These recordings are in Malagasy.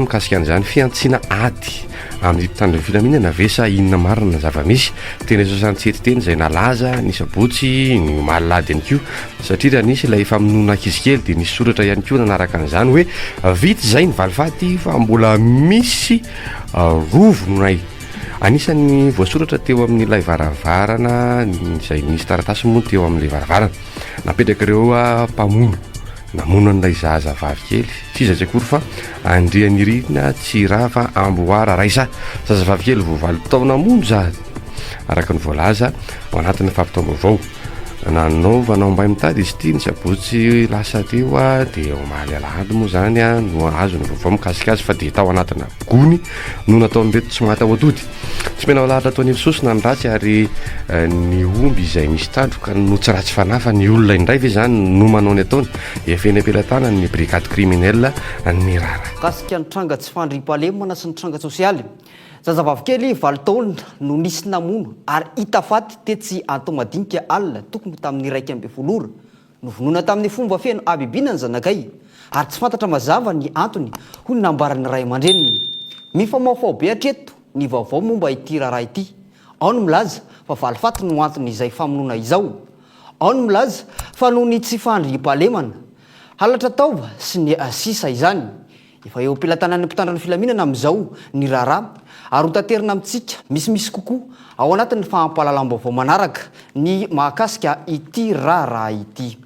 mikasika an'izany fiantsiana ady amin'ny mpitandron'ny filaminana ve sa inona marina zava-misy teny 67 teny izay nalaza ny sabotsy ny malady ihany koa satria raha nisy ilay famonoana ankizikely dia nisy soratra ihany koa nanaraka an'izany hoe vita izay ny valifaty fa mbola misy rovo nonay anisan'ny voasoratra teo amin'ilay varavarana izay misy taratasy moa teo amin'ilay varavarana napetraka ireo mpamono namono an'ilay zaza vavikely tsy iza tsy akory fa andrian'irina tsy raha fa amboara raisa zaza vavikely voavaly taona mono zany araka ny voalaza ao anatin'ny fampitaom-baovao nanaovanao mbay mitady izy ity ny sabotsy lasa teo dia omaly alahady moa zany no azo ny vaovao mikasika azy fa dia tao anatina gony no natao mety tsy mahataho atody tsy menao lahatra ataony sosina ny ratsy ary ny omby izay misy tandroka no tsy ratsy fanafa ny olona indray ve zany no manao ny ataony efeny ampelatana ny brigade criminel ny rara kasika ny tranga tsy fandrimpalemana sy ny tranga sosialy zazavavikely 20 taona no nisy namono ary hita faty tetsy Antomadinika alina tokony tamin'ny 1 ora novonona tamin'ny fomba feno abibina ny zanakay ary tsy fantatra mazava ny antony hoy ny nambaran'ny ray aman-dreniny mifamaofao be hatreto ny vaovao momba ity raharaha ity ao ny milaza fa valifaty no antony izay famonoana izao ao ny milaza fa noho ny tsy fandrimpahalemana halatra taova sy ny sisa izany efa eo ampilatanan'ny mpitandron'ny filaminana amin'izao ny raharaha ary ho tanterina amintsika misimisy kokoa ao anatin'ny fahampahalalam-baovao manaraka ny mahakasika ity raharaha ity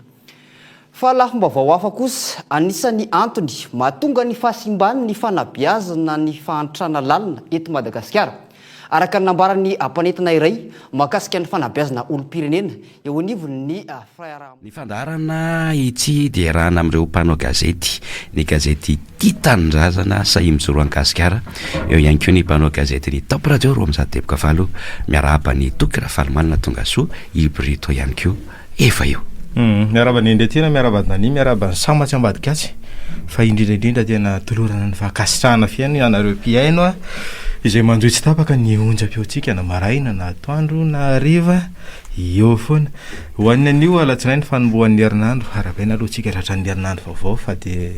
fa lafim-baovao hafa kosa anisan'ny antony mahatonga ny fahasimbany ny fanabeazana ny fahantrana lalina eto Madagasikara araka ny nambaran'ny ampanentina iray mahakasika ny fanabeazana olom-pirenena eo anivony ny frère ny fandarana ity dia rahana amin'ireo mpanao gazety ny gazety Tia Tanindrazana Sahy Mijoro Ankasikara eo ihany koa ny mpanao gazety ny Top Radio roa amin'izay teboka valo miarahaba ny Toky Rafalomanina tonga soa Ibrito ihany koa efa eo miarahaba ny Indretina miarahaba ny miarahaba ny Samatsy Ambadikasy fa indrindra tena tolorana ny fakasitrahana fiainy anareo mpiaino izay manjoy tsy tapaka ny onjam-peotsika na maraina na atoandro na hariva eo foana ho an'ny anio alatsinainy fanombohan'ny herinandro arabaina aloha tsika tratran'ny herinandro vaovao fa dia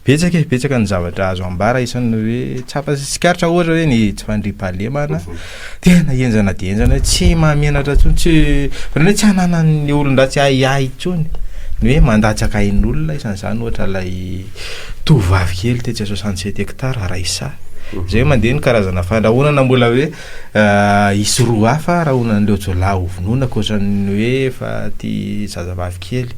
betsaka ny zavatra azo ambara isan'ny hoe tsapa sikaritra ohatra hoe ny tsy fandrimpahalemana tena enjana dia enjana tsy mahamianatra tsony tsy hoe tsy hananany olon-dratsy ahiahy tsony ny hoe mandatsaka ain'olona isan'izany ohatra lay tovavy kely tetsy 67 hectare raisa zay mandeha ny karazana fandrahonana mbola hoe isy roa hafa rahonan'ireo jolahy hovonoana koatran'ny hoe fa ty zazavavy kely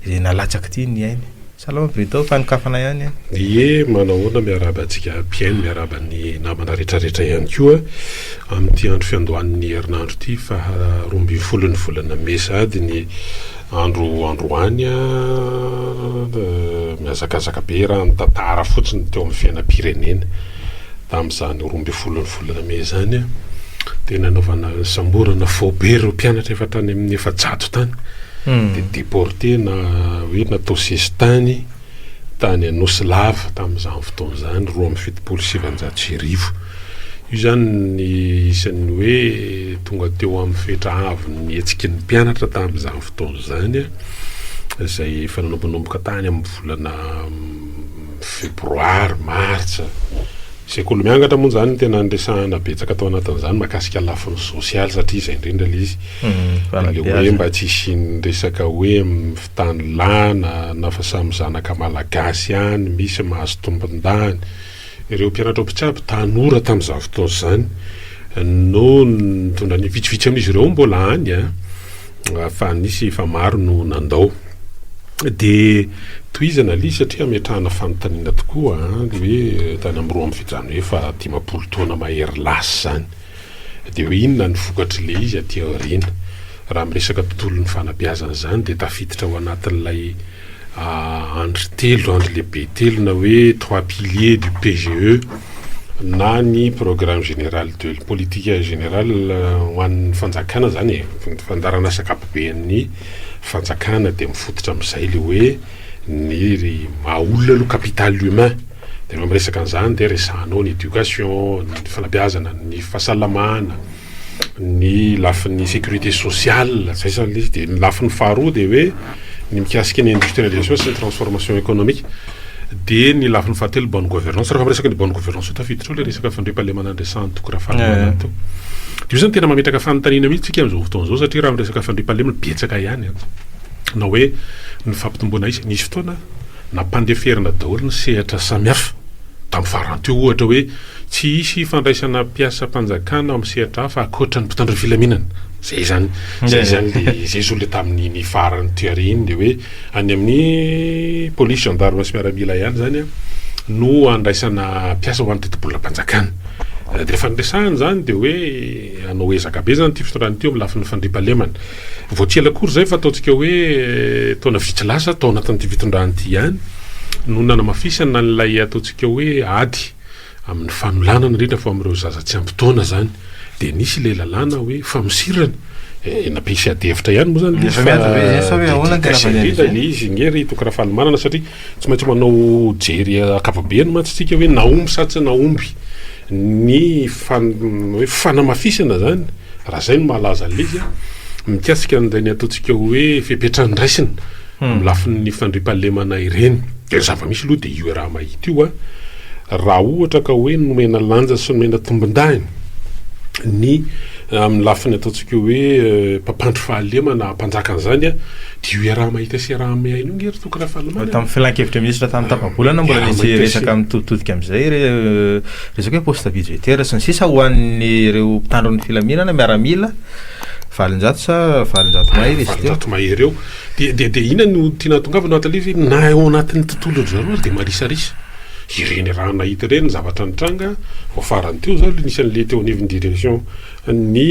izay nalatsaky ty ny ainy salama Brito fanikafana ihany ie manahoana miarabantsika mpiaino miaraba ny namana rehetrarehetra ihany koa amin'ity andro fiandohan'ny herinandro ty fa 12 ny volana May sady ny androany miazakazaka be raha ny tantara fotsiny teo amin'ny fiainam-pirenena tamin'izany 12 ny volana May zany tena naovana samborana fobe ireo mpianatra efa tany amin'ny efajato tany dia déporté na hoe natao sesitany tany Anosy Lava tamin'izany fotoana zany 2,700 io zany ny isan'ny hoe tonga teo amin'ny fetrahavy ny hetsiky ny mpianatra tamin'izany fotoana zany izay efa nanombonomboka tany amin'ny volana febroary martsa sekoly miangatra moa zany tena andresahana betsaka tao anatin'izany mahakasika lafiny sosialy satria izay indrindra le izy le hoe mba tsy isiny resaka hoe amin'ny fitany lana na fa samy zanaka malagasy ihany misy mahazo tombon-dany ireo mpianatra mpitsabo tanora tamin'izany fotoana zany no nitondra ny vitsivitsy amin'izy ireo mbola any fa nisy efa maro no nandao dia toizana li satria ametrahana fanontaniana tokoa dia hoe tany amin'ny 2 hoe fa 10 taona mahery lasy zany dia hoe inona ny vokatry le izy aty aoriana raha miresaka tontolo ny fanabeazana zany dia tafiditra ao anatin'ilay andro lehibe telo na hoe 3 piliers du PGE na ny programme général de politique générale ho an'ny fanjakana zany fandarana sakapoben'ny fanjakana dia mifototra amin'izay le hoe ny mahaolona aloha capital humain dia miresaka an'izany dia resahanao ny éducation ny fanabeazana ny fahasalamana ny lafin'ny sécurité sociale zay zany izy dia ny lafin'ny faharoa dia hoe ny mikasika ny industrialisation sy ny transformation économique dia ny lafiny fahatelo bonne gouvernance rehefa miresaka ny bonne gouvernance tafiditra ao le resaka fandriam-pahalemana andresany toko raha fahalemana to io zany tena mametraka fanontaniana mihitsy tsika amin'izao fotoana zao satria raha miresaka fandriam-pahalemana betsaka ihany na hoe ny fampitomboana izy nisy fotoana nampandeferina daholo ny sehatra samihafa tamin'ny faranteo ohatra hoe tsy isy fandraisana mpiasa mpanjakana amin'ny sehatra hafa akoatra ny mpitandro filaminana zay zany zay zo le tamin'ny farany toary iny de hoe any amin'ny police gendarme sy miaramila ihany zany no andraisana mpiasa ho an'ny tetibolona mpanjakana de rehefa nresahany zany de hoe anao ezaka be zany ty fitondrany teo amin'ny lafin'ny fandriam-pahalemana voatsy ela kory zay fa ataontsika hoe taona vitsy lasa tao anatin'ity fitondrany ty ihany no nanamafisana n'ilay ataontsika hoe ady amin'ny fanolanana indrindra fa amin'ireo zaza tsy ampytaona zany de nisy le lalàna hoe famosirana nampisy adevitra ihany moa zany le izy ngery toko raha fahalimanana satria tsy maintsy manao jery akapobeany mantsitsika hoe naomby sa tsy naomby ny hoe fanamafisana zany raha zay no mahalaza le izy mikasika an'izay ny ataontsika hoe fipetrany-draisina amin'ny lafin'ny fandriam-pahalemana ireny de zava-misy aloha de io raha mahita io raha ohatra ka hoe nomena lanja sy nomena tombon-dahiny ny amin'ny lafiny ataontsika hoe mpampandry fahalemana mpanjakan'izany de io raha mahita sy raha mihaino io ngery toko raha fahalemana tamin'ny filan-kevitra ministra tamin'ny tapabolana mbola nisy resaka mitoditodika amin'izay resaka hoe poste budgétaire sy ny sisa ho an'ny ireo mpitandro ny filaminana miaramila valonjato sa valonjato mahery izy valonjato mahery eo de ina no tiana tongavana atalizy na ao anatin'ny tontolo zareo de marisarisa ireny raha nahita ireny zavatra nitranga voafarany teo zany nisan'le teo anivon'ny direction ny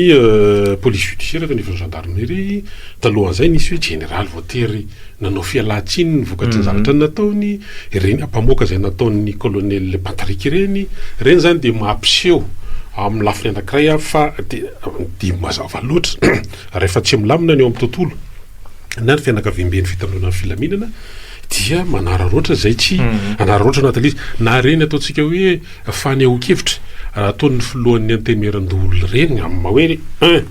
police judiciaire teo anivon'ny gendarmerie talohan'izay nisy hoe général voatery nanao fialan-tsiny ny vokatry ny zavatra nataony ireny mpamoaka zay nataon'ny colonel Patrick ireny zany de mampiseho amin'ny lafiny anankiray fa de mazava loatra rehefa tsy milamina ny eo amin'ny tontolo na ny fianakaviam-ben'ny fitandrona ny filaminana dia manararoatra zay tsy anararoatra anatalizy na reny ataontsika hoe faneho-kevitra raha ataon'ny filohan'ny antemeran-dolo reny amin'ny hoe 1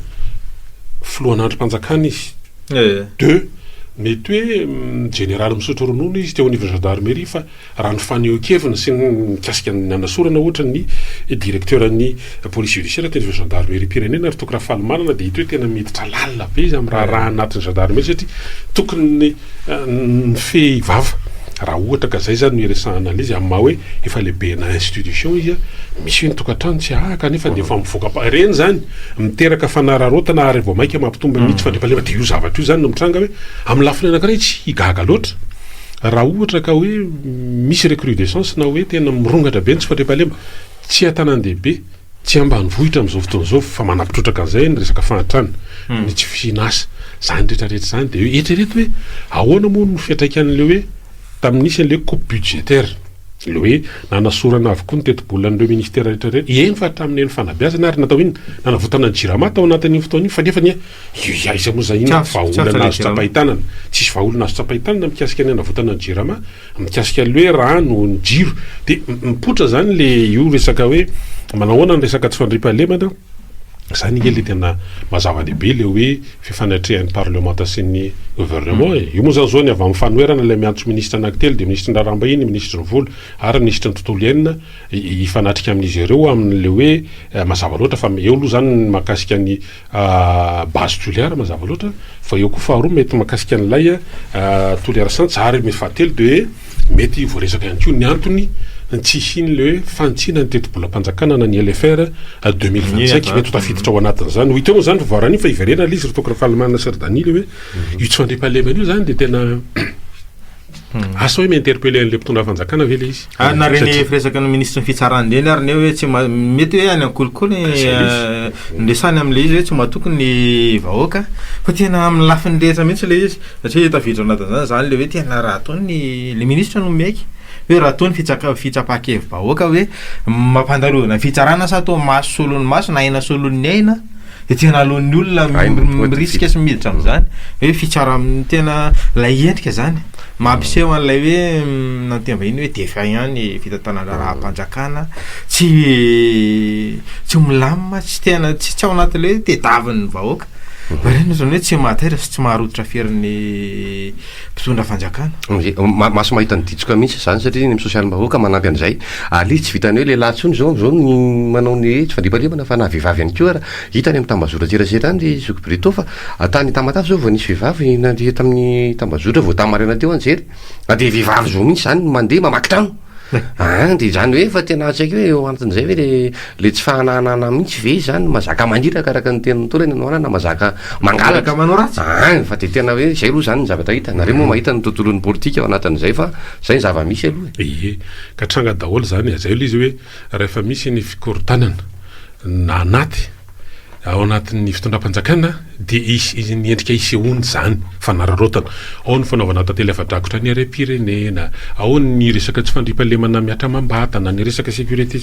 filohan'andro mpanjakana izy 2 mety hoe général misotro ronono izy teo anivon'ny gendarmerie fa raha ny faneho-kevina sy mikasika ny anasorana ohatra ny directeur ny police judiciaire teo anivon'ny gendarmerie pirenena ary toko raha fahalimanana de hita hoe tena miditra lalina be izy amin'ny raha anatin'ny gendarmerie satria tokony ny fehivava raha ohatra ka zay zany noeresahana izy amin'ny maha hoe efa lehibe na institution izy misy hoe ny tokantrano tsy ahaka nefa de efa mivoaka reny zany miteraka fanararotana ary vao maika mampitomba mihitsy fandriam-pahalemana de io zavatra io zany no mitranga hoe amin'ny lafiny anankiray tsy gaga loatra raha ohatra ka hoe misy recrudescence na hoe tena mirongatra be ny tsy fandriam-pahalemana tsy atanan-dehibe tsy ambanivohitra amin'izao fotoana zao fa manapitrotraka an'izay ny resaka fahantrana ny tsy fihinasa zany rehetrarehetra zany de eritrereto hoe ahoana moa no fiantraikan'le hoe tamin'nisy an'le coupe budgétaire le hoe nanasorana avokoa ny tetibolan'ireo ministère rehetrarehetra eny fa hatramin'ny eny fanabeazana ary natao iny nanavotana ny jirama tao anatin'iny fotoana iny fa nefa ny aiza moa zay iny vahaolana azo tsapahitanana tsisy vahaolana azo tsapahitanana mikasika ny nanavotana ny jirama mikasika le hoe rano ny jiro de mipotra zany le io resaka hoe manahoana ny resaka tsy fandriam-pahalemana zany nge le tena mazava-dehibe le hoe fifanatrehan'ny parlementation'ny gouvernement io moa zany zao ny avy amin'ny fanoerana le miantso ministre anankitelo de ministre ndrarambahiny ministre ny volo ary ministre ny tontolo iainina ifanatrika amin'izy ireo amin'le hoe mazava loatra fa eo aloha zany makasika ny base toliara mazava loatra fa eo koa faharoa mety makasika n'lay toliara santsy ary mety fahatelo de hoe mety voaresaka ihany koa ny antony tsy hiny le hoe fantsina ny tetibolam-panjakana na ny LFR 2025 mety tafiditra ao anatin'izany ho iteo zany voarany fa iverena le izy ry tokony fahalemana sardani le hoe io tsy fandriam-pahalemana io zany de tena asa hoe mi-interpellé an'le mpitondra fanjakana ve le izy na reny firesaka ny ministre ny fitsarany reny ary ne hoe tsy mety hoe any ankolikoly ndresany am'le izy hoe tsy mahatokony vahoaka fa tena amin'ny lafiny rehetra mihitsy le izy satria tafiditra anatin'izany zany le hoe tena raha ataony le ministre no maiky hoe raha ataony fitsapa-kevy vahoaka hoe mampandarovana fitsarana sa atao maso solon'ny maso na aina solon'ny aina de tena alohan'ny olona mirisika sy miditra am'izany hoe fitsara tena lay endrika zany mampiseho an'ilay hoe nantemba iny hoe defa ihany fitantanana raha mpanjakana tsy milamina tsy tena tsy ao anatin'le hoe tedaviny vahoaka reny zany hoe tsy mahataira sy tsy maharoditra fierin'ny mpitondra fanjakana maso mahita ny ditsoka mihitsy zany satria ny sosialy bahoaka manampy an'izay ali tsy vitany hoe lehilahy tsony zao ny manao ny tsy fandripalemana fa na vehivavy ihany koa raha hitany amin'ny tambazora tserasera any zoko breto fa atany tamatafy zao vao nisy vehivavy nandeha tamin'ny tambazora vao tamarena teo anjery de vehivavy zao mihitsy zany mandeha mamaky trano de zany hoe fa tena tsaiky hoe eo anatin'izay hoe le tsy fahananana mihitsy ve zany mazaka maniraka araka ny tena tolo eny anoana na mazaka mangalaka manao ratsy fa de tena hoe zay aloha zany ny zavatra hita nareo moa mahita ny tontolon'ny politika ao anatin'izay fa zay ny zava-misy aloha ie ka tranga daholo zany zay aloha izy hoe rehefa misy ny fikorotanana na anaty ao anatin'ny fitondram-panjakana de izy ny endrika isehoany zany fanararotana ao ny fanaovana tantely afa-drakotra ny arem-pirenena ao ny resaka tsy fandripalemana miatra mambatana ny resaka sécurité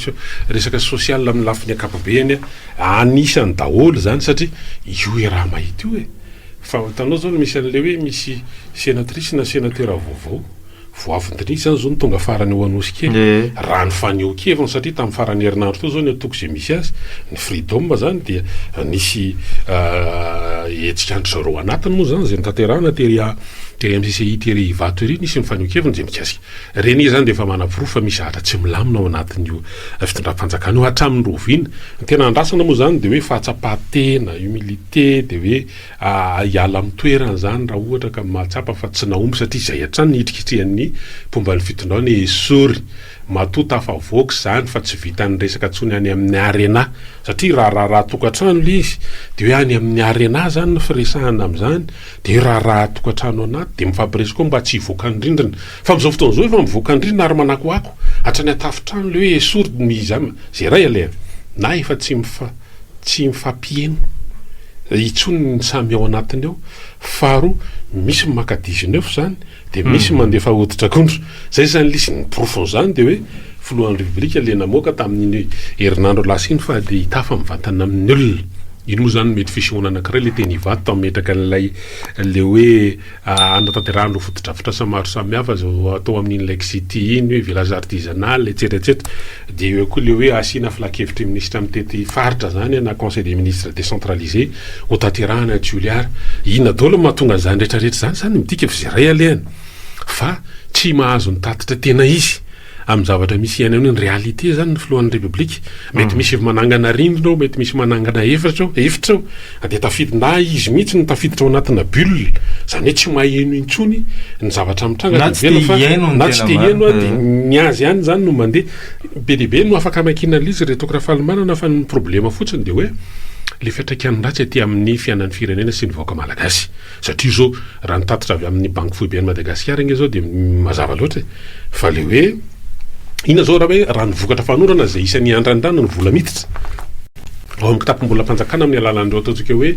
resaka sosial amin'ny lafiny akapobeany anisany daholo zany satria io raha mahita io fa tanao zao misy an'le hoe misy sénatrice na sénateur vaovao voavindrinitsy zany zao ny tonga farany eo anosika raha ny faneho-keviny satria tamin'ny farany herinandro teo zao ny atoko zay misy azy ny freedom zany dia nisy etsika andro zareo anatiny moa zany zay nytanterahana tery MCCI tery ivato ery nisy ny faneho-keviny zay mikasika reny zany de efa manaporo fa misy ahatra tsy milamina ao anatin'io fitondram-panjakana io hatramin'ny rovina ny tena andrasana moa zany de hoe fahatsapatena humilité de hoe hiala amin'ny toerana zany raha ohatra ka mahatsapa fa tsy naomby satria zay hatrany nihitrikitrehan'ny pomban'ny fitondrana esory matota afavoaka zany fa tsy vitany resaka tsony any amin'ny arena satria raha tokantrano le izy de hoe any amin'ny arena zany ny firesahana am'izany de raha tokantrano anaty de mifampiresy koa mba tsy hivoaka ny rindrina fa am'izao fotoana zao efa mivoaka ny rindrina ary manakoako hatrany atafitrano le hoe esory mizama zay ray alea na efa tsy mifampieno itsony ny samy ao anatiny ao faharoa misy maka 19 zany de misy mandefa hoditra kondro zay zany lisy ny profon zany de hoe filohan'ny republika le namoaka tamin'ny herinandro lasiny fa de hitafa mivantana amin'ny olona ino moa zany mety fisehoana anankiray le teny ivato metraka n'lay le hoe anatanterahano fotodrafitra samaro samihafa zao atao amin'ny Lake City iny hoe village artisanal etc de eo koa le hoe asina filakevitry ministre mitety faritra zany na conseil des ministres décentralisé ho tanterahana Juliar ina daholo mahatonga zany rehetrarehetra zany midika fizeray alehany fa tsy mahazo ny tatitra tena izy amin'ny zavatra misy iaina ny réalité zany ny filohan'ny republika mety misy manangana rindrina mety misy manangana efitra de tafidina izy mihitsy ny tafiditra ao anatina bulle zany hoe tsy maheno intsony ny zavatra mitranga na tsy te heno de ny azy ihany zany no mandeha be dehibe no afaka makina lizy retokra falimanana fa ny problema fotsiny de hoe le fiatraikany ratsy aty amin'ny fiainan'ny firenena sy ny vahoaka malagasy satria zao raha nitatitra avy amin'ny banque foibe ny Madagasikara igny zao de mazava loatra fa le hoe ina zao raha ny vokatra fanorana zay isan'ny andrandrano ny vola miditra ao amin'ny kitapom-bola mpanjakana amin'ny alalan'ireo ataontsika hoe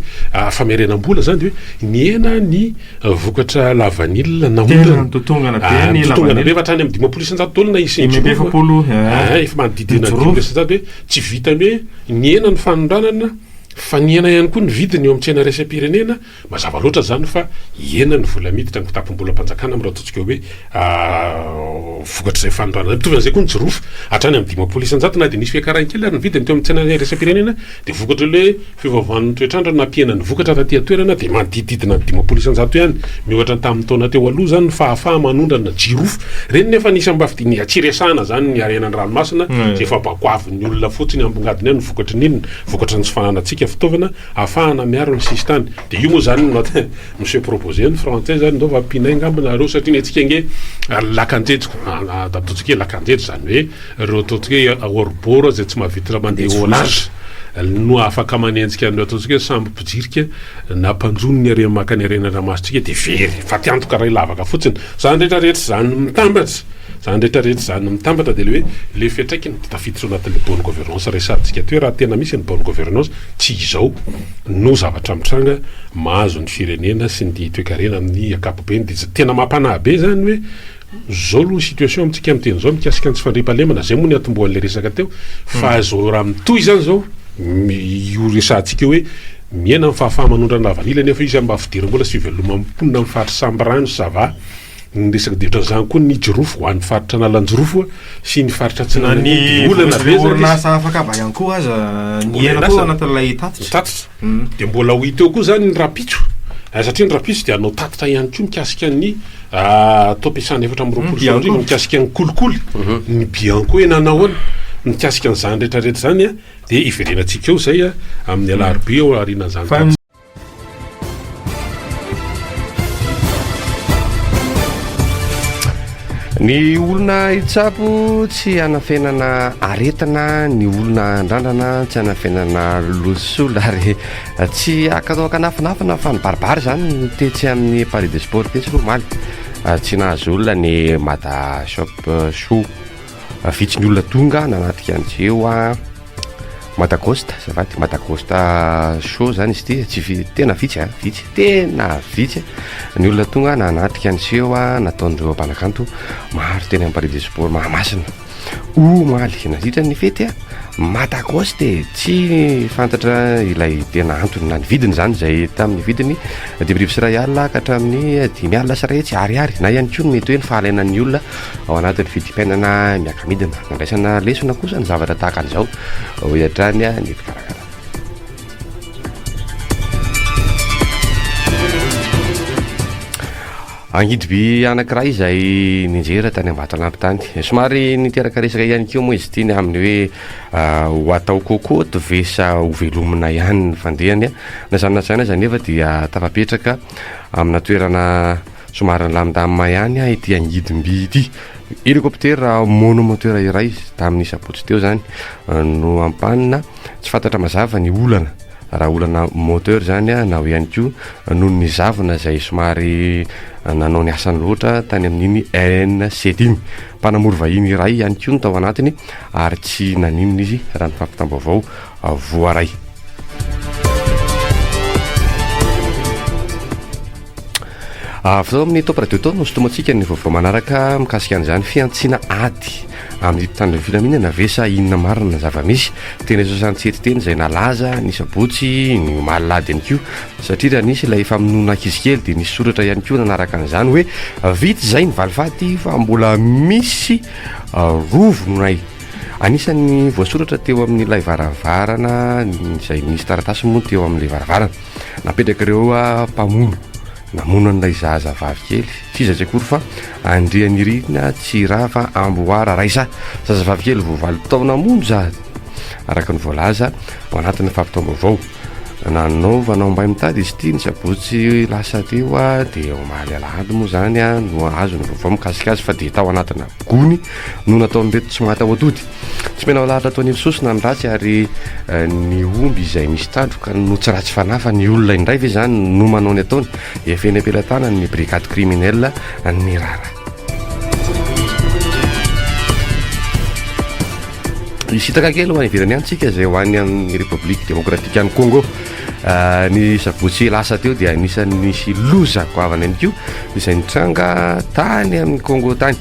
famerenam-bola zany de hoe niena ny vokatra lavanila naondana totongana be fa hatrany amin'ny 500 dollar na efa manodidina 500 hoe tsy vitany hoe niena ny fanondranana fa niena ihany koa ny vidiny eo amin'ny tsena resam-pirenena mazava loatra zany fa iena ny vola miditra ny kitapom-bola mpanjakana amin'ireo ataontsika hoe vokatra zay fanondranana mitovy an'izay koa ny jirofo hatrany amin'ny 500 na de nisy fiakarankely ary ny vidiny teo amin'ny tsena resam-pirenena de vokatra le fivavahan'ny toetrandro na piena ny vokatra taty atoerana de manodididina 500 ihany mihoatra tamin'ny taona teo aloha zany fahafaha manondrana jirofo reny nefa nisy ambafidiny atsiresahana zany ny arenan'ny ranomasina zay efa bakoavin'ny olona fotsiny ambongadiny any vokatra n'inona vokatra ny tsy fananantsika fitaovana afahana miaro ny sistany de io moa zany monsieur proposé ny français zany ndao vampinay ngambana reo satria netsika nge lakanjejiko ataontsika hoe lakanjejo zany hoe reo ataontsika hoe orboro zay tsy mahavitra mandeha au large no afaka manenjika an'ireo ataontsika hoe sambo pijirika na mpanjonony are maka ny arenandramasitsika de very fa tiantoka ray lavaka fotsiny zany rehetrarehetra zany mitambatra zany rehetrarehetra zany mitambatra de le hoe le fiatraikany tafiditra ao anatin'le bonne gouvernance resantsika toe raha tena misy ny bonne gouvernance tsy izao no zavatra mitranga mahazo ny firenena sy ny toe-karena amin'ny akapobeny de tena mampanahy be zany hoe zao aloha situation amintsika am'teny zao mikasika ny tsy fandripahalemana zay moa ny atombohan'le resaka teo fa zao raha mitoy zany zao io resantsika hoe miena amin'ny fahafaha manondrana lavanila nefa izy mba fidirim-bola sy veloma mimponina amin'ny fahatry samby rano sava ny resaka diotran'izany koa ny jirofo ho an'ny faritra nalanjirofo sy ny faritra tsy ny olana orinasa afaka aba ihany koa aza ny ena koa anatin'ilay tatitra dia mbola ho hita eo koa zany ny rapitso satria ny rapitso dia anao tatitra ihany koa mikasika ny atao ampiasana 4 mikasika ny kolikoly ny bian koa enanao any mikasika n'izany rehetrarehetra zany a dia iverenantsika eo zay a amin'ny alarobia eo arinan'izany. Ny olona itsapo tsy hanafenana aretina, ny olona andrandrana tsy hanafenana losola ary tsy akatao akanafinafina fa ny baribary zany tetsy amin'ny Palais des Sports tetsy romaly tsy nahazo olona ny Mada Shop Show vitsy ny olona tonga nanatika an'izeo a Madagosta zavady Madagosta show zany izy ty tena vitsy vitsy tena vitsy ny olona tonga nanatika an'izeo a nataondreo mpanakanto maro teny amin'ny Palais des Sports Mahamasina omaly nandritra ny fety a Madagosta tsy fantatra ilay tena antony na ny vidiny zany zay tamin'ny vidiny 10,000 sy ray alina ka hatramin'ny 10,000 sy ray ariary na ihany koa mety hoe ny fahalainan'ny olona ao anatin'ny vidim-piainana miaka-midina nandraisana lesona kosa ny zavatra tahaka an'izao hoatrany a ny fikarakara. Angidiby anankiray izay ninjera tany Ambatolampy tany somary niteraka resaka ihany koa moa izy ity ny amin'ny hoe ho atao kokoto vesa hovelomina ihany ny fandehany na zany natsaina zany nefa dia tafapetraka amina toerana somary lamindamina ihany ity angidimby ity hélicoptère monomoteur iray tamin'ny sabotsy teo zany no ampanina tsy fantatra mazava ny olana raha olana moteur zany na ho ihany koa noho ny zavona zay somary nanao ny asany loatra tany amin'iny NC-dimy mpanamory vahiny iray ihany koa no tao anatiny ary tsy naninona izy raha ny fampitam-baovao voaray. Avy amin'ny top radio tao no sotomantsika ny vaovao manaraka mikasika an'izany fiantsiana ady amin'ny tany filaminana vesa inona marina zava-misy teny 67 teny izay nalaza ny sabotsy ny malady ihany koa satria raha nisy ilay famonoana ankizy kely dia nisy soratra ihany koa nanaraka an'izany hoe vity zay ny valifaty fa mbola misy rovonay anisan'ny voasoratra teo amin'ilay varavarana izay misy taratasy moa teo amin'ilay varavarana napetraka ireo mpamono namono an'ilay zazavavy kely tsy iza tsekory fa andrian'irina tsy raha fa amboara raisa zazavavy kely voavaly taona mono za araka ny voalaza ao anatin'ny fampitam-baovao nanaovanao mbay mitady izy ity ny sabotsy lasa teo dia omaly alahady moa zany no azo ny vaovao mikasika azy fa dia tao anatina gony no nataon'reto tsy mahata ao atody tsy mena ao lahatra ataony sosina ny ratsy ary ny omby izay misy tandroka no tsy ratsy fanahy fa ny olona indray ve zany no manao ny ataony efeny ampelatana ny brigade criminelle ny rara. Isitaka kely ho any ivelany any tsika izay ho any amin'ny République démocratique any Congo ny sabotsy lasa teo dia anisan'ny nisy loza goavana ihany koa izay nitranga tany amin'ny Congo tany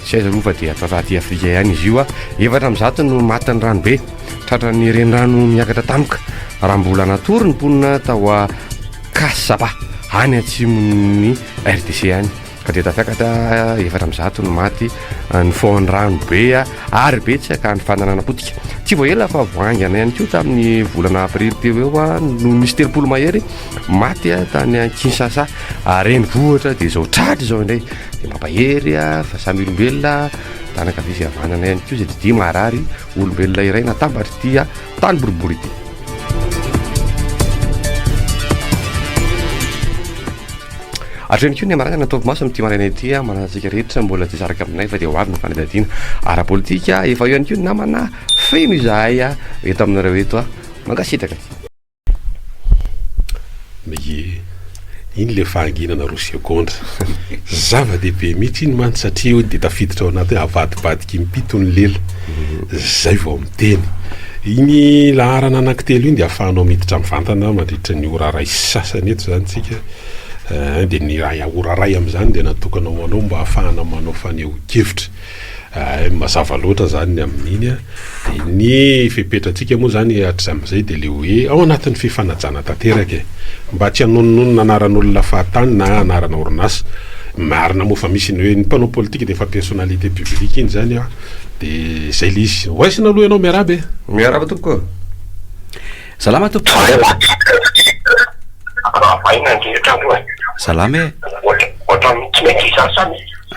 tsy aiza roa fa dia taraty Afrika ihany izy io efatra amin'ny zato no matin'ny ranobe tratra ny renirano miakatra tampoka raha mbola natory ny mponina tao Kasaba any atsimon'ny RDC any ka dia tafiakatra efatra amin'ny zato no maty ny foan'ny ranobe ary betsaka ny fananana-potika tsy voaela fa voangana ihany koa tamin'ny volana aprily teo eo no misy 3 mahery maty tany Kinshasa renivohitra dia izao tratry izao indray dia mampahery fa samy olombelona tanaka visy havanana ihany koa izay didia marary olombelona iray natambatra ity tany boribory ity. Atreny koa ny amarana nataovy maso amin'ity maraina ity manantsika rehetra mbola tsy saraka aminay fa dia ho avy ny fanadadiana ara-politika efa eo ihany koa namana feno izahay eto aminareo eto mangasitaka ie iny le fahanginana Rosia kontra zava-dehibe mihitsy iny mantsy satria io dia tafiditra ao anaty avadibadiky mipito ny lela zay vao miteny iny laharana anankitelo iny dia ahafahanao miditra mivantana mandritra ny ora ray sasany eto zany tsika dia ny raha ora ray amin'izany dia natokanao anao mba ahafahana manao faneho-kevitra mazava loatra zany amin'iny ny fipetratsika moa zany hatrizay dia le hoe ao anatin'ny fifanajana tanteraka mba tsy hanononona anaran'olona fahatany na anarana orinasa marina moa fa misy ny hoe ny mpanao politika dia fa personnalité publique iny zany a dia zay le izy oaisina aloha ianao miarabe miaraba tompoko salama tompo salama e mety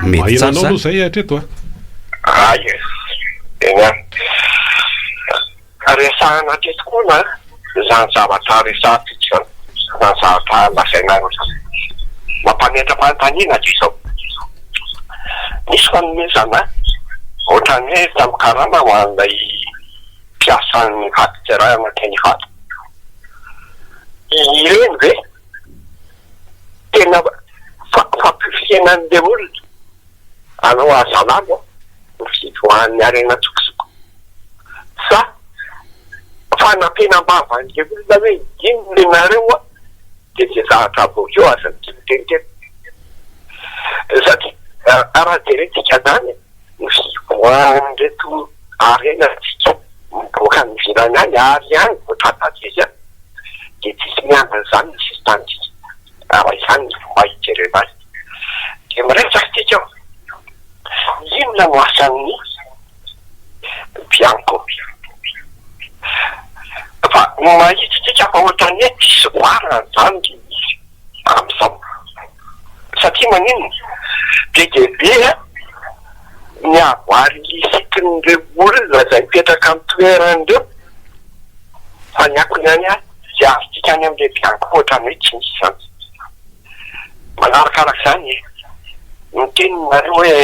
mahinanao tsara aloha zay hatreto resahana tetikoana zany zavatra resahatsika na zavatra lasainaro mampanetram-panontaniana ty zao misy fanomezana ohatrany hoe tamy karama ho an'ilay mpiasan'ny hatiterahana teny hato ireny ve tena fampifienan'le olona anao azalamo mifidohan'ny arena tsokosoko sa fanampenam-bavan'le olona hoe ino lenareo a dia zay zavatra abokeo azany titeniteny satria araha-deretika zany mifidohan'reto arena tsika miboaka ny virany any ary any voatrataty izy a dia tsisy miandany zany ny sistany raha izany ny fomba hijerena azy dia miresaka tika inona no asan'ny mpianko fa mahitsitsika fa ohatrany hoe tsisy oarana zany amin'izao satria maninona be dia be ny avoary sikin'ireo olona zay mipetraka amin'ny toeran'ireo fa ny akonany a zay azotsika any amin'ilay mpianko ohatrany hoe tsy misy zany manarakarak'izany ny teninareo hoe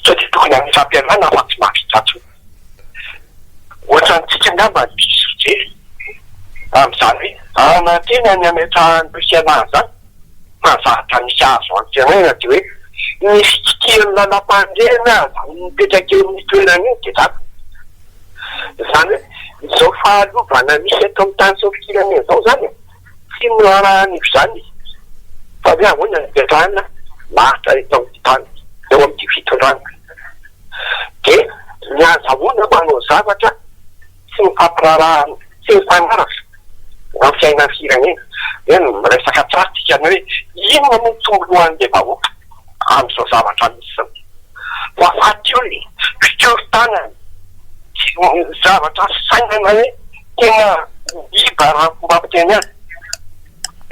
satria tokony amin'ny fampiarana fa tsy mahafitatso ohatrantsika ngamba ny piso jery amin'izany hoe anatena ny ametrahan'ireo fianana zany mazatra misy azo antenana dia hoe ny fikitian'ny lalam-pandehana mipetraka eo amin'ny toerana iny dia zany hoe izao fahalovana misy eto amin'ny tany sofikirana zao zany tsy miarahan'io zany fa hoe ahoana ny betrahana lahatra eto amin'ny tany eo amin'ity fitondrana dia ny azahoana manao zavatra tsy mifampirarahana tsy mifanaraka amin'ny fiainan'ny firenena hoe miresaka tsara tikana hoe inona no tombohan'le vahoaka amin'izao zavatra misy zao fa fationy fitorontanany zavatra sainana hoe tena iba raha fomba mpiteny azy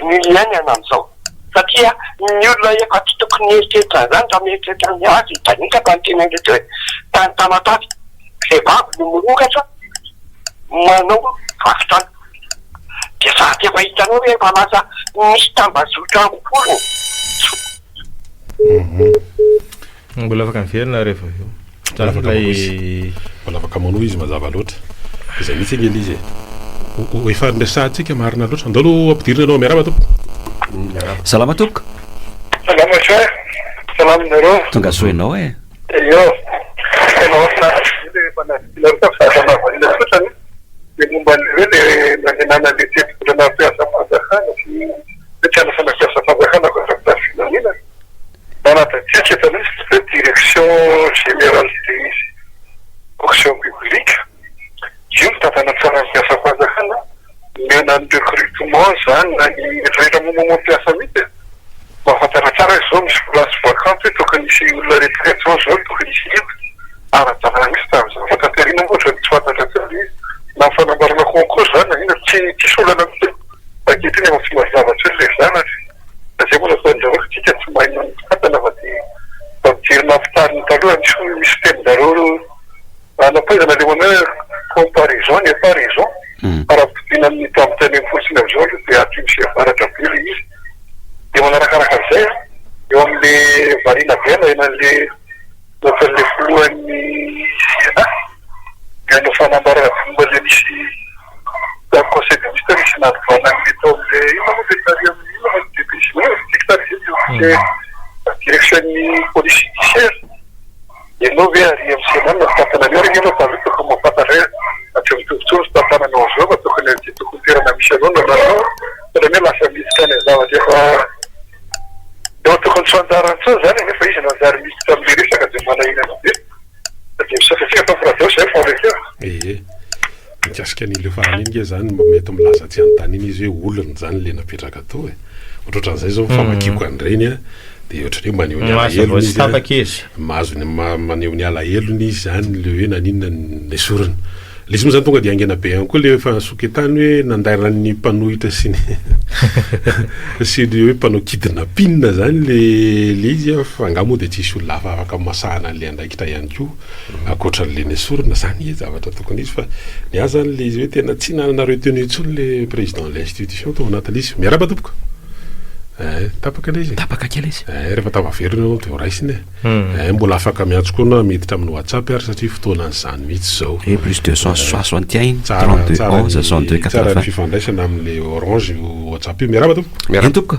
ny iainana amin'izao satria ny olona efa tsy tokony eritreritra zany raha mieritreritra ny azy tanikaka ny tena rehetra hoe tany tamatavy vehivavy no mirokatra manao vakitrano dia za ty efa hitanao hoe efa lasa misy tambazotra ampoly mbola afaka miverina rehefa io mbola afaka manao izy mazava loatra izay mitsy iny izy efa nresahantsika marina loatra andalo ampidirina anao miaraba tompo salama tompoka salama sa salaminareo tonga soenao e yo enao fanaaotrany dia momba n'ireo le manenana le tetikona mpiasa fanjakana sy metiana fanapiasa fanjakana koa filanina manatatsika eto misy hoe direction générale de fonction publique io mitantana tsara mpiasa fanjakana mena ny recrutement zany na ny rehetra momoma mpiasa mity mahafantara tsara zao misy place vacante hoe tokony misy olona retraite zao zao tokony misy io ara-tsara misy tam'izao fantaterina moatra tsy fantatra tsara izy na fanambarana concours zany ina tsy solana mity aketiny efa tsy mazavatsy hoe le zanatry da zay moa fandrahoaka tsika tsy mahina fantana fa dia mijerina fitariny taloha misy teninareo anapoizana le mana comparaison ny aparaison ara-pidina amin'ny tamitany amin'ny fosiny am'izao dia aty misy avaratra bely izy dia manarakaraka an'izay eo amin'le varina bela enan'le natan'le folohan'ny siena dia no fanambarana fomba le misy conseil de ministre misy nanovana meto amin'le ina moa le tary amin'ny ina depc sectary izy direction-ny police judiciaire ianao hoe ary amin'ny senana na fitantana anao regny anao taloha tokony mahafantatra atry mitovitovy fitantananao zao fa tokony an'ty tokony toerana misy anao nananao satriany hoe lasa misika ny zavatra efa eo tokony tsy anjarantsao zany nefa izy nanjary misy tam'le resaka dia manahina be dia misafiatsika fampiradao zay fandraika mikasika an'ile farany iny ke zany mety milaza tsy anytany iny izy hoe olony zany le napetraka atao ohatrohatran'izay zao famakiko an'ireny de ohatrany hoe maneho ny alahelo mahazo maneho ny alahelony izy zany le hoe naninona ny sorony le izy moa zany tonga de angena be any koa le fa soketany hoe nandairany mpanohitra sy ny sy le hoe mpanao kidnapping zany le izy fa angamo de tsisy olona hafa afaka masahana an'le andraikitra ihany koa akoatran'le ny sorona zany zavatra tokony izy fa ny azy zany le izy hoe tena tsy nananareo teny intsony le président de l'institution tao anatin'le izy miaraba tompoko tapaka le izy tapaka kely izy rehefa tavaverina anao de raisiny mbola afaka miantso koa na miditra amin'ny WhatsApp ary satria fotoana an'izany mihitsy zao plus 261 32 11 62 80 fifandraisana amin'le orange WhatsApp io miaraba tompoko miaraba tompoko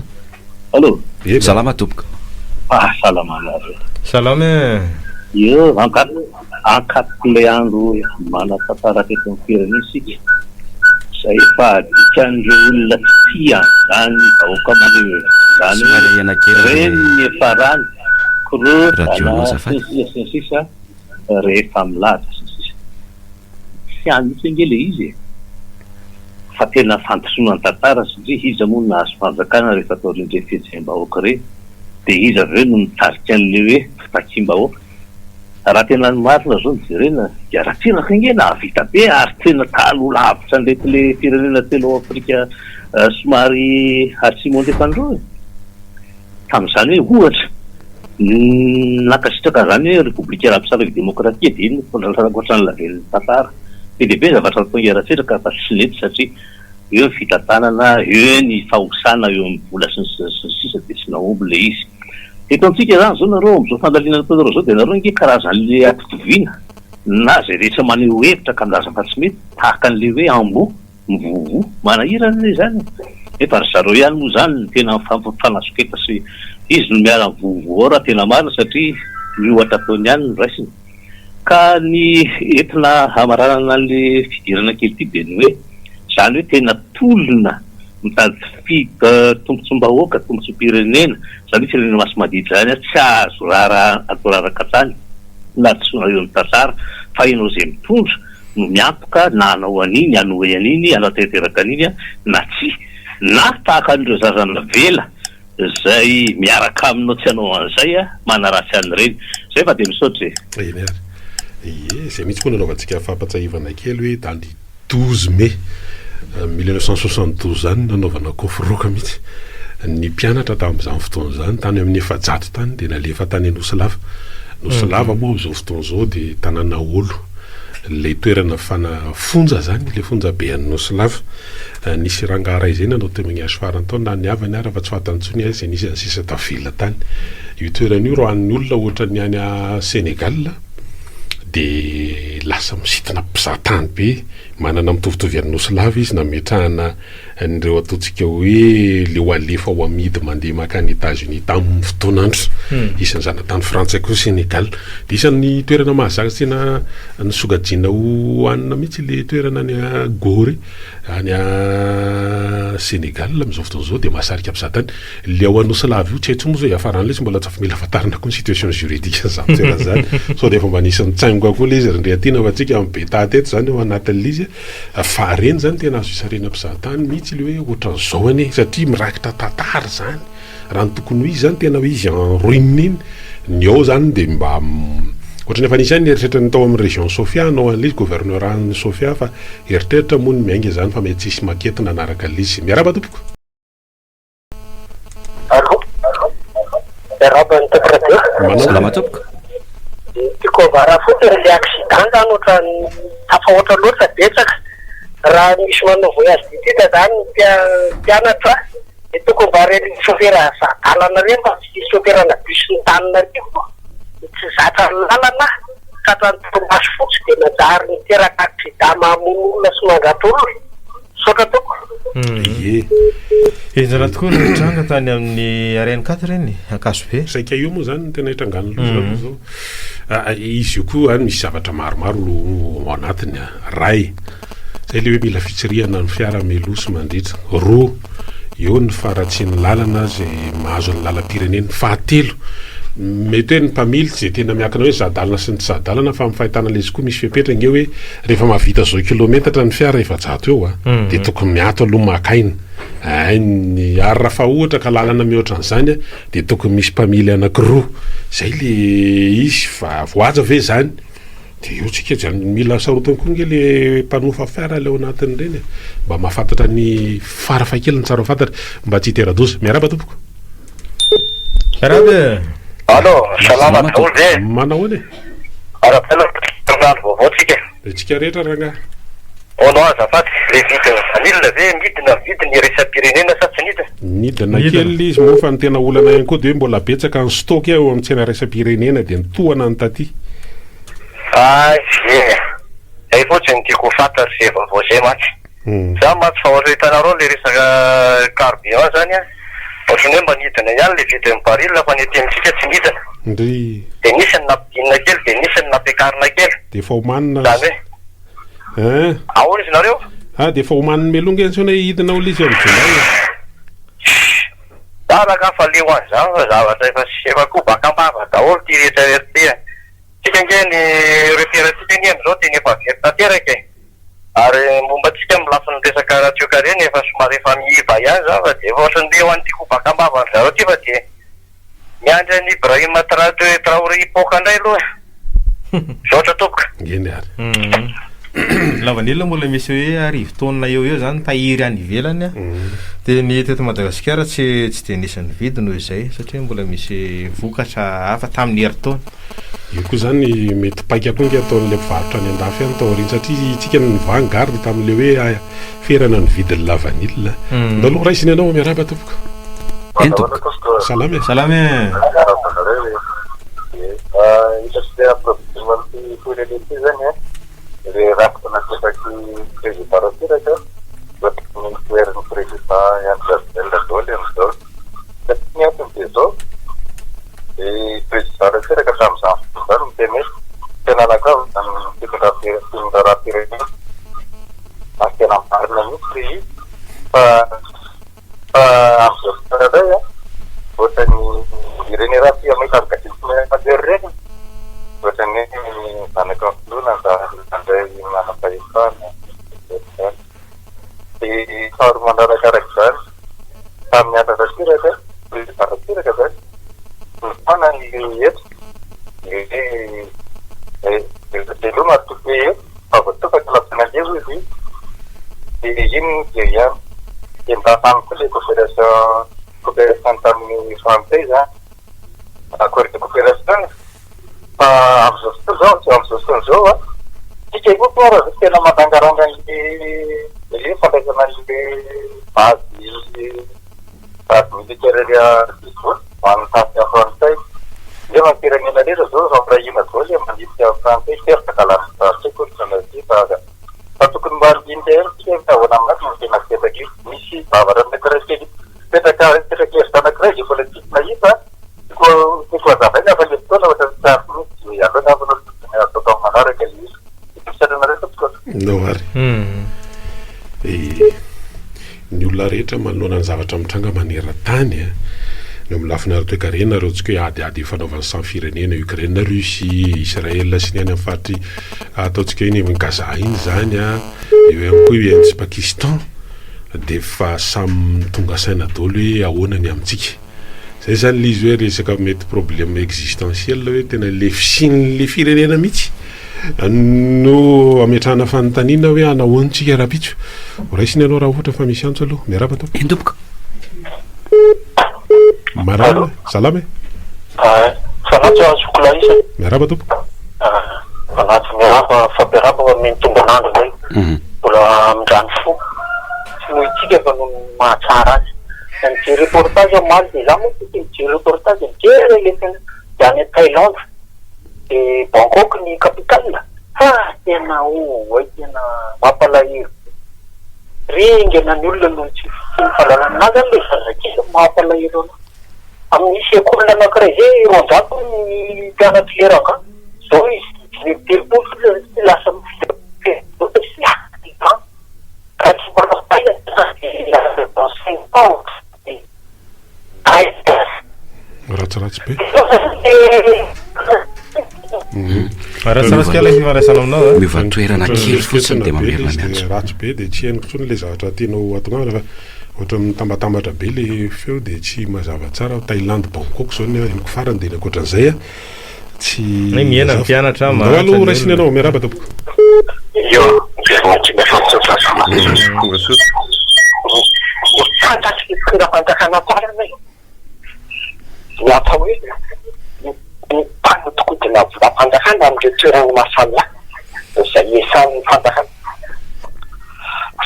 allo salama tompoko salama salama io ankatile andro manatantara teto amin'ny firenena isika zay fa dikandreo olona tia zany vahoaka maneho zany reny efa rany korosisa rehefa milata sisa sy anitsy nge le izy fa tena fantosoana ny tantara satria iza moa nahazo fanjakana rehefa atao rendre fihetsem-bahoaka re de izy aveo no mitarika an'le hoe fitakim-bahoaka raha tena ny marina zao nijerena dia raha tena kange nahavita be ary tena talo lavitra ndraiky le firenena telo Afrika somary atsimo andefandreo tamin'izany hoe ohatra nakasitraka zany hoe République Arabo-Sahrawi Démocratique de iny fondraranakoatra ny laven'ny tantara be de be zavatra tonga ratsiraka fa tsy nety satria eo vita tanana eo ny fahosana eo amin'ny vola sy ny sisa de tsy naomby le izy eto antsika zany zao nareo am'izao fandalina nataonareo zao de nareo nge karazan'le atoviana na zay rehetra maneho hevitra ka milaza fa tsy mety tahaka an'le hoe ambo mivovo manahira le zany efa ry zareo ihany moa zany tena fanasoketa sy izy no miara mivovo raha tena marina satria miohatra ataony ihany ny raisiny ka ny entina hamaranana an'le fidirana kely ty de ny hoe zany hoe tena tolona mitady tombontsom-bahoaka tombontsom-pirenena zany firenena masomaditra zany tsy azo rara atao raraka-tsany na tsoina eo amin'ny tantara fa ianao zay mitondra no miantoka na anao an'iny anoe an'iny anao teteraka an'iny na tsy na tahaka an'ireo zazana vela zay miaraka aminao tsy anao an'izay manaratsy an'ireny zay fa de misaotra zay mihitsy koa nanaovantsika fampatsahivana kely hoe tany 12 mai 1972 zany nanaovana koforoka mihitsy ny mpianatra tamin'izany fotoana zany tany amin'ny efajato tany de nalefa tany Nosilava moa am'izao fotoana zao de tanàna olo le toerana fanafonja zany le fonja be an'ny Nosilava nisy rangara izay nanao témoignage farany tao na niavany ara fa tsy fatantsony azy zay nisy sisa tavila tany io toerana io ro an'ny olona ohatra ny any a Sénégal de lasa misitina mpizahatany be manana mitovitovy an'ny Nosilava izy nametrahana an'ireo ataontsika hoe le ho alefa ho amidy mandeha makany États-Unis tamin'ny fotoanandro isan'ny zanatany frantsay koa Sénégal de isan'ny toerana mahazaka tena ny sogadina ho anina mihitsy le toerana any a Gorée any a Sénégal am'izao fotoana zao de mahasarika mpizahatany le ao Nosilava io tsy haitso moa zao iafarana le izy mbola tsy afa mila fatarina koa ny situation juridique zany toerana zany so de efa mba nisy nitsaingo koa le izy rindreatina fa tsika amin'ny betateto zany ao anatin'le izy fa reny zany tena azo isarena mpizahatany mihitsy le hoe ohatran'izao anie satria mirakitra tantara zany raha ny tokony ho izy zany tena hoe izy en ruine iny ny ao zany de mba ohatrany efa nisy any eritreritra ny tao amin'ny région Sofia anao an'le izy gouverneur any Sofia fa eritreritra moa ny miainga zany fa mety tsisy makety nanaraka le izy miaraba tompoko miaraba ny tompoko salama tompoko tiko vara fotsiny le accident zany ohatrany tafahoatra loatra betsaka raha misy manao voyage ditita zany mpianatra de tokony vareny chauffeur zadalana reny fa tsy chauffeurana bus ny tanana rivo tsy zatra ny lalana tratrany tomasy fotsy de manjary niteraka accident mahamon'olona sy mangato olona sotra toko enjana tokoa nitranga tany amin'ny RN4 reny akaso be saika io moa zany tena hitrangana loatra zao izy io koa misy zavatra maromaro lo anatiny ray zay le hoe mila fitsiriana ny fiara melosy mandritra roa eo ny faratsy ny lalana zay mahazo ny lalam-pirenena fahatelo mety hoe ny mpamily zay tena miakina hoe zadalana sy ny tsy zadalana fa mifahitana le izy koa misy fepetra nge hoe rehefa mahavita zao kilometatra ny fiara efa-jato eo dia tokony miato aloha makaina ny ary raha fa ohatra ka lalana mihoatra an'izany dia tokony misy mpamily anankiroa zay le izy fa voaja ve zany dia eo tsika zany mila sarotany koa nge le mpanofa fiara le ao anatiny reny mba mahafantatra ny farafahakeliny tsara fantatra mba tsy hiteradoza miaraba tompoko miaraba Allo, salama daholy ve? manao any Arapela rano vaovao tsika. tsika rehetra ranga Ono azafady le vita vanilla ve midina vidiny resam-pirenena sa tsy nidina? nidina kely izy moa fa ny tena olana ihany koa dia hoe mbola betsaka ny stock eo amin'ny tsena resam-pirenena dia nitohana ny taty Ay, zay fotsiny tiako fantatra zay vaovao zay matsy. Za matsy fa ohatry hitanareo le resaka carburant zany ohatrany hoe manidina ihany le vidin'ny baril fa ny tenintsika tsy midina. ndry Dia nisy ny nampidinina kely dia nisy ny nampiakarina kely. dia efa homanina Zany hoe ahoana izy nareo? dia efa homaniny melonga eny tsona hidina olo izy amin'izay Taraka fa leo an'izany fa zavatra efa koa bakambava daholo ty rehetrarehetra tsika nge ny reperatsika ny amin'izao teny efa very tanteraka ary momba tsika milafin'ny resaka ratioka reny efa somary efa miiva ihany za fa dia efa ohatrany le ho an'ity ko bakambava ny zareo ty fa dia miandry ny Ibrahima Traoré hipoaka indray aloha zaotra tompoka ngeny ary lavanila mbola misy hoe arivo-taonina eo zany tahiry any ivelany dia ny teto Madagasikara tsy dia nisy ny vidy noho izay satria mbola misy vokatra hafa tamin'ny herintaona io koa zany mety paika koa nge ataon'le mpivarotra any andafy any taoriny satria tsika ny vangarde tamin'le hoe ferana ny vidiny lavanila ndaloha raisiny ianao miaraba tompoko salame salame le rakotra napetraky président ratiraka ny toerany président André Dole am'izao satria ny antony dia zao président ratiraka tamin'izany fotoana zany miteny hoe tena anakao fitondra raha-pirenena ary tena marina mihitsy le izy fa am'izao fotoana indray ohatrany ireny raha fiamaitarikadisy reny ohatrany hoe zanaka filona andray manam-pahefana dia faharo mandrarakaraka zany tamin'ny andra ratiraka président ratiraka zany nifana ny eto elo matope eto fa voatokaka lafinalevo izy dia iny dia ihany dia ndatany koa le coopération tamin'ny frantsay zany accord de coopération fa am'izao fotoana zao tsika koa toara tena mandangarangany le fandraisana le base militaire hoan'ny tasy a frantsay le mampirenena rehetra zao fampirahina zao le manditika frantsay teraka lany secorisanazy fa tokony mba indinitra tsika ahoana aminazy no tena petaka io misy zavatra anakiraiky petaka hevitra anakiray zay mbola tsisy mahita ko azavaina fa le fotoana ohatra tsaromitsy aloha navana atao manaraka le isanareo tokoa no ary ny olona rehetra manoloana ny zavatra mitranga maneran-tany no milafina retoekarena reo tsika hoe adiady fanaovan'ny samy firenena Ukraine, Russie, Israel sy ny any amin'ny faritry ataontsika iny Gaza iny zany eo ihany koa eny Pakistan dia fa samy tonga saina daholo hoe ahoana ny amintsika zay zany le izy hoe resaka mety problème existentiel hoe tena le fisin'le firenena mihitsy no ametrahana fanontaniana hoe anahoantsika raha-pitso raisiny ianao raha ohatra fa misy antso aloha miaraba tompo entompoka marana salame fanaty azokola isa miaraba tompo fanaty miaraba fampiaraba mintombanandro zay mbola amindrany fo tsy no itsika fa no mahatsara azy ny reportage amaly dia za moa ty reportage mijery le any Thaïlande dia Bangkok ny capitale tena tena mampalahelo ringana ny olona no tsy fahalalana anazy any le fazakely mampalahelo amin'ny sekoly anankiray zay roanjato ny mpianatry leranga zao izy telopolo lasa ratsiratsy be Aratsaratsika ilay fifandraisana aminao miova toerana kely fotsiny dia mamerina miantso. Ratsy be dia tsy hainiko tsony le zavatra tianao atonao fa ohatra mitambatambatra be le feo dia tsy mazava tsara. Thaïlande Bangkok zao ny eniko farany dia ankoatran'izay a tsy miena ny mpianatra alo raisiny anao miaraba tompoko. fantakana tsara nay natao hoe mpano tokoa dia navola fanjakana amin'ireo toerana masala izay esan'ny fanjakana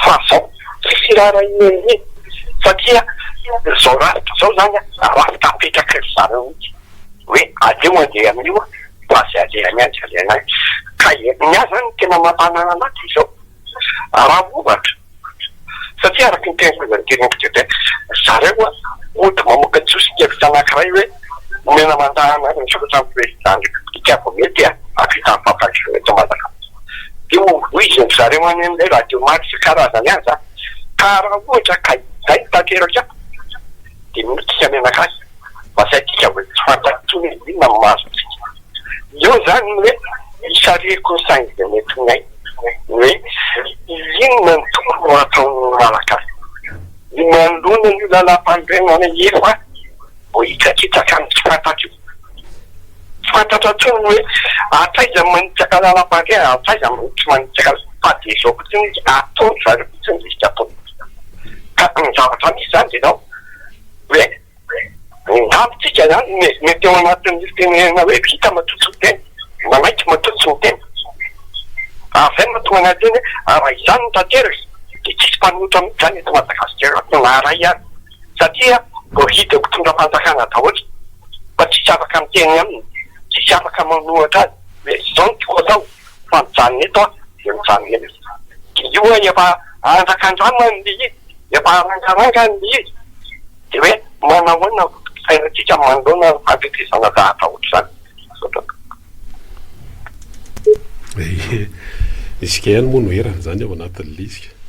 fa zao tsisy rara iny satria zao rafitra zao zany rafitra apetraka ry zareo mihitsy hoe aleo andeha amin'io basy alehany antsy alehany ka ny azy zany tena mampanana anaty izao raha ovatra satria araky ny tenako zany tenako dia zareo a ohatra mamoaka tsosika anankiray hoe mena mandahana misokatra amin'ny presidant itiako mety afita mpapatry eto Madagasikara dia ho izy ny zareo any amin'ilay radio marika karazany any zany ka raha ohatra ka izay tanteraka dia mitsika menakasy masatika hoe tsy fantatsony inona mahazo io zany hoe isareko saingy dia mety ngay hoe inona ny tokony ataony malagasy manolona io lalam-pandrenana efa vo hitrakitraka amin'ny tsy fantatro tsy fantatra tsony hoe ataiza manitsaka lalam-pandrena ataiza tsy manitsaka fa dia zao fotsiny atony zareo fotsiny izy atony ka ny zavatra misy zany dia nao hoe ngapitsika zany mety eo anatin'ny tenena hoe vita matotso tena manaiky matotso ny tena zay mahatonga anaty teny raha izany ny tanteraka dia tsisy mpanotra mihitsy zany eto Madagasikara naharay any satria vo hitako tonga fanjakana daholo fa tsisy afaka miteny aminy tsisy afaka manohatra azy hoe zao ny tiko atao fa mijanona eto dia mijanona eny dia io efa andrakandrama ny izy efa arangaranga ny izy dia hoe manahoana sainatsika manoloana fampitrisana zahatra ohatra zany isika ihany moa no herany zany ao anatin'le izy